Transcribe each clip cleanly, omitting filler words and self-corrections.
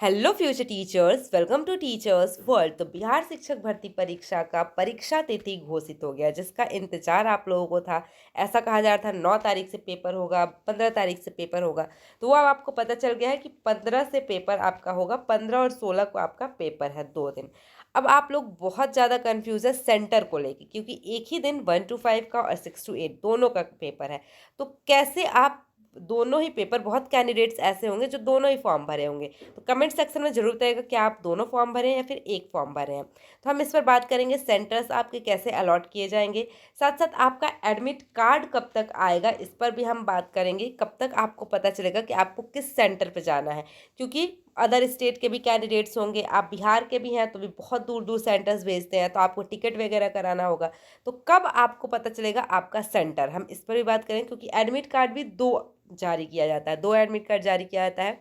Hello future teachers, welcome to teachers world. तो बिहार शिक्षक भर्ती परीक्षा का परीक्षा तिथि घोषित हो गया, जिसका इंतजार आप लोगों को था। ऐसा कहा जा रहा था 9 तारीख से पेपर होगा, 15 तारीख से पेपर होगा। तो वो अब आपको पता चल गया है कि 15 से पेपर आपका होगा, 15 और 16 को आपका पेपर है, 2 दिन। अब आप लोग बहुत ज़्यादा कन्फ्यूज है सेंटर को लेके, क्योंकि एक ही दिन 1 to 5 का और 6 to 8 दोनों का पेपर है। तो कैसे आप दोनों ही पेपर, बहुत कैंडिडेट्स ऐसे होंगे जो दोनों ही फॉर्म भरे होंगे। तो कमेंट सेक्शन में जरूर बताइएगा कि आप दोनों फॉर्म भरे हैं या फिर एक फॉर्म भरे हैं। तो हम इस पर बात करेंगे, सेंटर्स आपके कैसे अलॉट किए जाएंगे, साथ साथ आपका एडमिट कार्ड कब तक आएगा इस पर भी हम बात करेंगे। कब तक आपको पता चलेगा कि आपको किस सेंटर पर जाना है, क्योंकि अदर स्टेट के भी कैंडिडेट्स होंगे, आप बिहार के भी हैं तो भी बहुत दूर दूर सेंटर्स भेजते हैं, तो आपको टिकट वगैरह कराना होगा। तो कब आपको पता चलेगा आपका सेंटर, हम इस पर भी बात करेंगे, क्योंकि एडमिट कार्ड भी दो जारी किया जाता है, 2 एडमिट कार्ड जारी किया जाता है।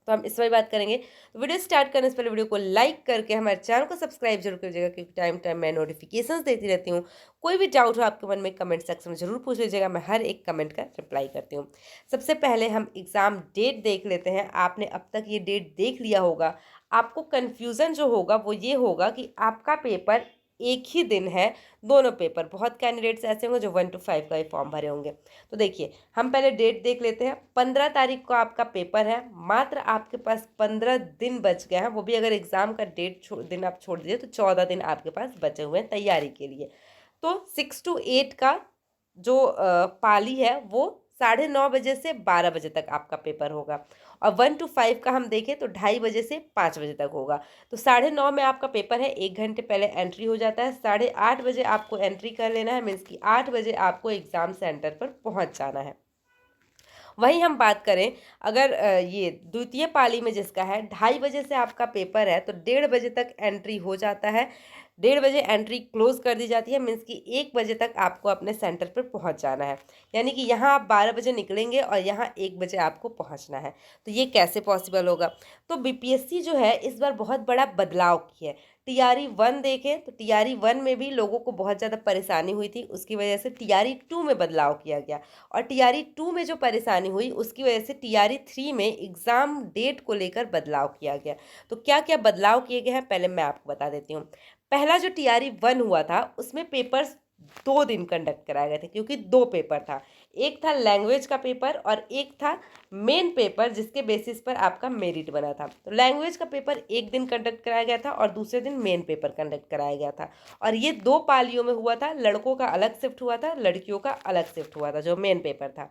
तो हम इस पर भी बात करेंगे। तो वीडियो स्टार्ट करने से पहले वीडियो को लाइक करके हमारे चैनल को सब्सक्राइब जरूर कीजिएगा, क्योंकि टाइम टाइम मैं नोटिफिकेशंस देती रहती हूँ। कोई भी डाउट हो आपके मन में कमेंट सेक्शन में जरूर पूछ लीजिएगा, मैं हर एक कमेंट का रिप्लाई करती हूँ। सबसे पहले हम एग्ज़ाम डेट देख लेते हैं। आपने अब तक ये डेट देख लिया होगा। आपको कन्फ्यूज़न जो होगा वो ये होगा कि आपका पेपर एक ही दिन है, दोनों पेपर। बहुत कैंडिडेट्स ऐसे होंगे जो 1 to 5 का ही फॉर्म भरे होंगे। तो देखिए, हम पहले डेट देख लेते हैं। 15 तारीख को आपका पेपर है। मात्र आपके पास 15 दिन बच गए हैं, वो भी अगर एग्ज़ाम का दिन आप छोड़ दीजिए तो 14 दिन आपके पास बचे हुए हैं तैयारी के लिए। तो 6 to 8 का जो पाली है वो 9:30 बजे से 12 बजे तक आपका पेपर होगा। और 1 to 5 का हम देखें तो 2:30 बजे से 5 बजे तक होगा। तो 9:30 में आपका पेपर है, 1 घंटे पहले एंट्री हो जाता है। 8:30 बजे आपको एंट्री कर लेना है, मीन्स कि 8 बजे आपको एग्ज़ाम सेंटर पर पहुंच जाना है। वहीं हम बात करें, अगर ये द्वितीय पाली में जिसका है 2:30 बजे से आपका पेपर है, तो 1:30 बजे तक एंट्री हो जाता है। 1:30 बजे एंट्री क्लोज कर दी जाती है, मीन्स कि 1 बजे तक आपको अपने सेंटर पर पहुंच जाना है। यानी कि यहाँ आप 12 बजे निकलेंगे और यहाँ 1 बजे आपको पहुंचना है। तो ये कैसे पॉसिबल होगा? तो बीपीएससी जो है इस बार बहुत बड़ा बदलाव की है। टीआरई 1 देखें तो टीआरई 1 में भी लोगों को बहुत ज़्यादा परेशानी हुई थी, उसकी वजह से टीआरई 2 में बदलाव किया गया। और टीआरई 2 में जो परेशानी हुई उसकी वजह से टीआरई 3 में एग्ज़ाम डेट को लेकर बदलाव किया गया। तो क्या क्या बदलाव किए गए हैं पहले मैं आपको बता देती हूँ। पहला जो टीआरई 1 हुआ था उसमें पेपर्स 2 दिन कंडक्ट कराए गए थे, क्योंकि 2 पेपर था। एक था लैंग्वेज का पेपर और एक था मेन पेपर, जिसके बेसिस पर आपका मेरिट बना था। तो लैंग्वेज का पेपर एक दिन कंडक्ट कराया गया था और दूसरे दिन मेन पेपर कंडक्ट कराया गया था। और ये 2 पालियों में हुआ था, लड़कों का अलग शिफ्ट हुआ था, लड़कियों का अलग शिफ्ट हुआ था, जो मेन पेपर था।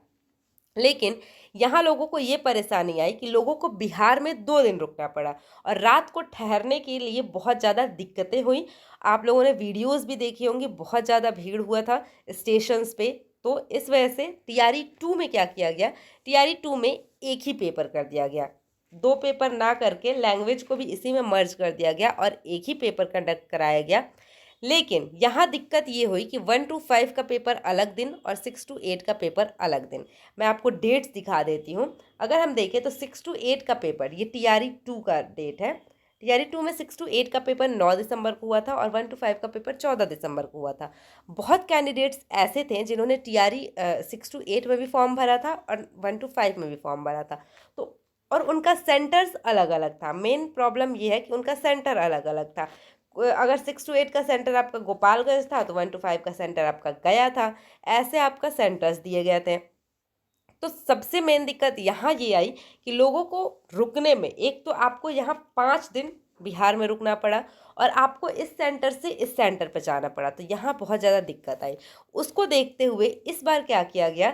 लेकिन यहाँ लोगों को ये परेशानी आई कि लोगों को बिहार में 2 दिन रुकना पड़ा और रात को ठहरने के लिए बहुत ज़्यादा दिक्कतें हुई। आप लोगों ने वीडियोस भी देखी होंगी, बहुत ज़्यादा भीड़ हुआ था स्टेशंस पे। तो इस वजह से टीआरई 2 में क्या किया गया, टीआरई 2 में एक ही पेपर कर दिया गया। 2 पेपर ना करके लैंग्वेज को भी इसी में मर्ज कर दिया गया और एक ही पेपर कंडक्ट कराया गया। लेकिन यहाँ दिक्कत ये हुई कि 1 to 5 का पेपर अलग दिन और 6 to 8 का पेपर अलग दिन। मैं आपको डेट्स दिखा देती हूँ। अगर हम देखें तो 6 to 8 का पेपर, ये टीआरई 2 का डेट है। टीआरई 2 में 6 to 8 का पेपर 9 दिसंबर को हुआ था और 1 to 5 का पेपर 14 दिसंबर को हुआ था। बहुत कैंडिडेट्स ऐसे थे जिन्होंने टीआरई 6 to 8 में भी फॉर्म भरा था और 1 to 5 में भी फॉर्म भरा था। तो और उनका सेंटर्स अलग अलग था। मेन प्रॉब्लम ये है कि उनका सेंटर अलग अलग था। अगर 6 to 8 का सेंटर आपका गोपालगंज था तो 1 to 5 का सेंटर आपका गया था। ऐसे आपका सेंटर्स दिए गए थे। तो सबसे मेन दिक्कत यहाँ ये आई कि लोगों को रुकने में, एक तो आपको यहाँ 5 दिन बिहार में रुकना पड़ा और आपको इस सेंटर से इस सेंटर पर जाना पड़ा, तो यहाँ बहुत ज़्यादा दिक्कत आई। उसको देखते हुए इस बार क्या किया गया,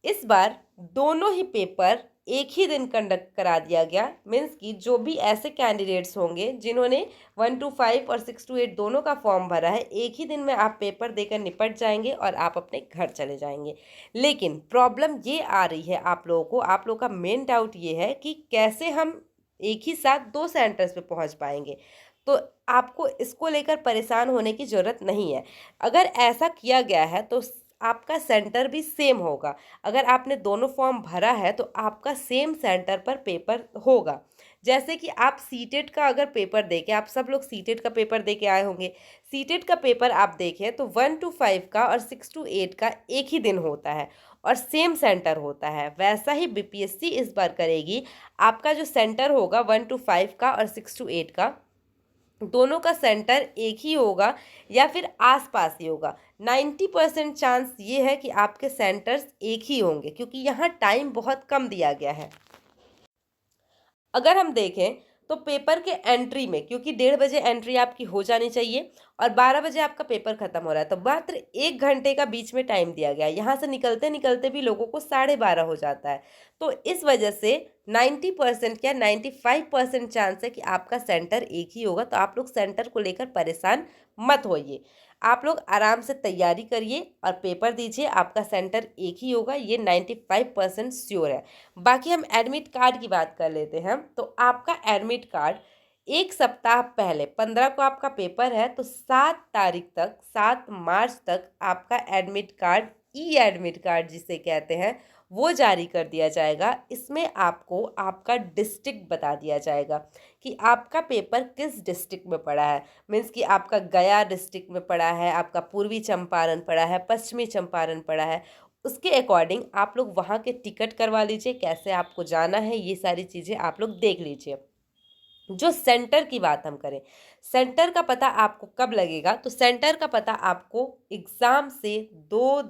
इस बार दोनों ही पेपर एक ही दिन कंडक्ट करा दिया गया। मीन्स कि जो भी ऐसे कैंडिडेट्स होंगे जिन्होंने 1 to 5 और 6 to 8 दोनों का फॉर्म भरा है, एक ही दिन में आप पेपर देकर निपट जाएंगे और आप अपने घर चले जाएंगे। लेकिन प्रॉब्लम ये आ रही है आप लोगों को, आप लोगों का मेन डाउट ये है कि कैसे हम एक ही साथ 2 सेंटर्स पे पहुंच पाएंगे। तो आपको इसको लेकर परेशान होने की ज़रूरत नहीं है। अगर ऐसा किया गया है तो आपका सेंटर भी सेम होगा। अगर आपने दोनों फॉर्म भरा है तो आपका सेम सेंटर पर पेपर होगा। जैसे कि आप सीटेट का अगर पेपर देके, आप सब लोग सीटेट का पेपर देके आए होंगे। सीटेट का पेपर आप देखें तो 1 to 5 का और 6 to 8 का एक ही दिन होता है और सेम सेंटर होता है, वैसा ही बीपीएससी इस बार करेगी। आपका जो सेंटर होगा 1 to 5 का और 6 to 8 का, दोनों का सेंटर एक ही होगा या फिर आसपास ही होगा। 90% चांस ये है कि आपके सेंटर्स एक ही होंगे, क्योंकि यहाँ टाइम बहुत कम दिया गया है। अगर हम देखें तो पेपर के एंट्री में, क्योंकि 1:30 बजे एंट्री आपकी हो जानी चाहिए और 12 बजे आपका पेपर खत्म हो रहा है, तो मात्र 1 घंटे का बीच में टाइम दिया गया है। यहाँ से निकलते निकलते भी लोगों को 12:30 हो जाता है। तो इस वजह से 90% क्या 95% चांस है कि आपका सेंटर एक ही होगा। तो आप लोग सेंटर को लेकर परेशान मत होइए, आप लोग आराम से तैयारी करिए और पेपर दीजिए, आपका सेंटर एक ही होगा, ये 95% श्योर है। बाकी हम एडमिट कार्ड की बात कर लेते हैं। तो आपका एडमिट कार्ड 1 सप्ताह पहले, 15 को आपका पेपर है, तो 7 तारीख तक, 7 मार्च तक आपका एडमिट कार्ड, ई एडमिट कार्ड जिसे कहते हैं, वो जारी कर दिया जाएगा। इसमें आपको आपका डिस्ट्रिक्ट बता दिया जाएगा कि आपका पेपर किस डिस्ट्रिक्ट में पड़ा है। मीन्स कि आपका गया डिस्ट्रिक्ट में पड़ा है, आपका पूर्वी चंपारण पड़ा है, पश्चिमी चंपारण पड़ा है। उसके अकॉर्डिंग आप लोग वहाँ के टिकट करवा लीजिए, कैसे आपको जाना है ये सारी चीज़ें आप लोग देख लीजिए। जो सेंटर की बात हम करें, सेंटर का पता आपको कब लगेगा, तो सेंटर का पता आपको एग्ज़ाम से 2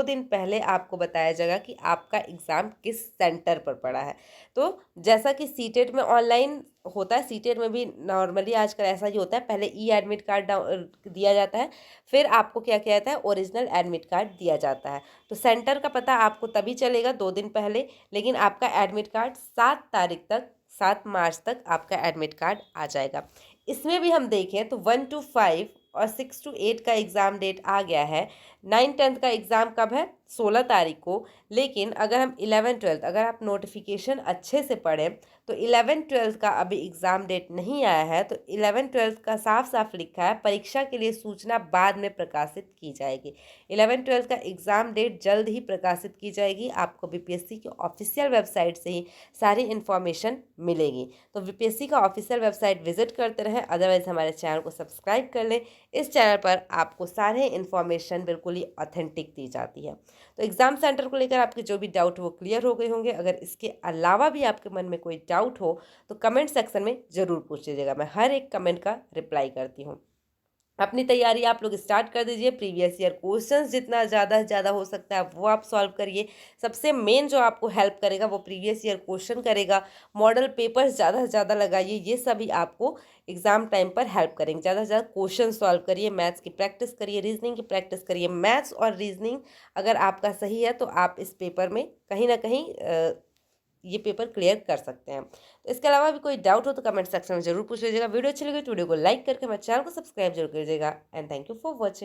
दिन पहले आपको बताया जाएगा कि आपका एग्ज़ाम किस सेंटर पर पड़ा है। तो जैसा कि सीटेट में ऑनलाइन होता है, सीटेट में भी नॉर्मली आजकल ऐसा ही होता है, पहले ई एडमिट कार्ड दिया जाता है, फिर आपको क्या किया जाता है, ओरिजिनल एडमिट कार्ड दिया जाता है। तो सेंटर का पता आपको तभी चलेगा 2 दिन पहले, लेकिन आपका एडमिट कार्ड 7 तारीख तक, 7 मार्च तक आपका एडमिट कार्ड आ जाएगा। इसमें भी हम देखें तो 1 to 5 और 6 to 8 का एग्ज़ाम डेट आ गया है। 9-10 का एग्ज़ाम कब है, 16 तारीख को। लेकिन अगर हम 11-12, अगर आप नोटिफिकेशन अच्छे से पढ़ें तो 11-12 का अभी एग्ज़ाम डेट नहीं आया है। तो 11-12 का साफ साफ लिखा है, परीक्षा के लिए सूचना बाद में प्रकाशित की जाएगी। 11-12 का एग्ज़ाम डेट जल्द ही प्रकाशित की जाएगी, आपको बीपीएससी की ऑफिशियल वेबसाइट से ही सारी इन्फॉर्मेशन मिलेगी। तो बीपीएससी का ऑफिशियल वेबसाइट विजिट करते रहें, अदरवाइज़ हमारे चैनल को सब्सक्राइब कर लें। इस चैनल पर आपको सारे इन्फॉर्मेशन बिल्कुल ही ऑथेंटिक दी जाती है। तो एग्ज़ाम सेंटर को लेकर आपके जो भी डाउट वो क्लियर हो गए होंगे। अगर इसके अलावा भी आपके मन में कोई डाउट हो तो कमेंट सेक्शन में ज़रूर पूछ लीजिएगा, मैं हर एक कमेंट का रिप्लाई करती हूँ। अपनी तैयारी आप लोग स्टार्ट कर दीजिए, प्रीवियस ईयर क्वेश्चंस जितना ज़्यादा से ज़्यादा हो सकता है वो आप सॉल्व करिए। सबसे मेन जो आपको हेल्प करेगा वो प्रीवियस ईयर क्वेश्चन करेगा। मॉडल पेपर्स ज़्यादा से ज़्यादा लगाइए, ये सभी आपको एग्जाम टाइम पर हेल्प करेंगे। ज़्यादा से ज़्यादा क्वेश्चन सॉल्व करिए, मैथ्स की प्रैक्टिस करिए, रीजनिंग की प्रैक्टिस करिए। मैथ्स और रीजनिंग अगर आपका सही है तो आप इस पेपर में कहीं ना कहीं ये पेपर क्लियर कर सकते हैं। तो इसके अलावा भी कोई डाउट हो तो कमेंट सेक्शन में जरूर पूछ लीजिएगा। वीडियो अच्छी लगी तो वीडियो को लाइक करके हमारे चैनल को सब्सक्राइब जरूर कीजिएगा। And thank you for watching.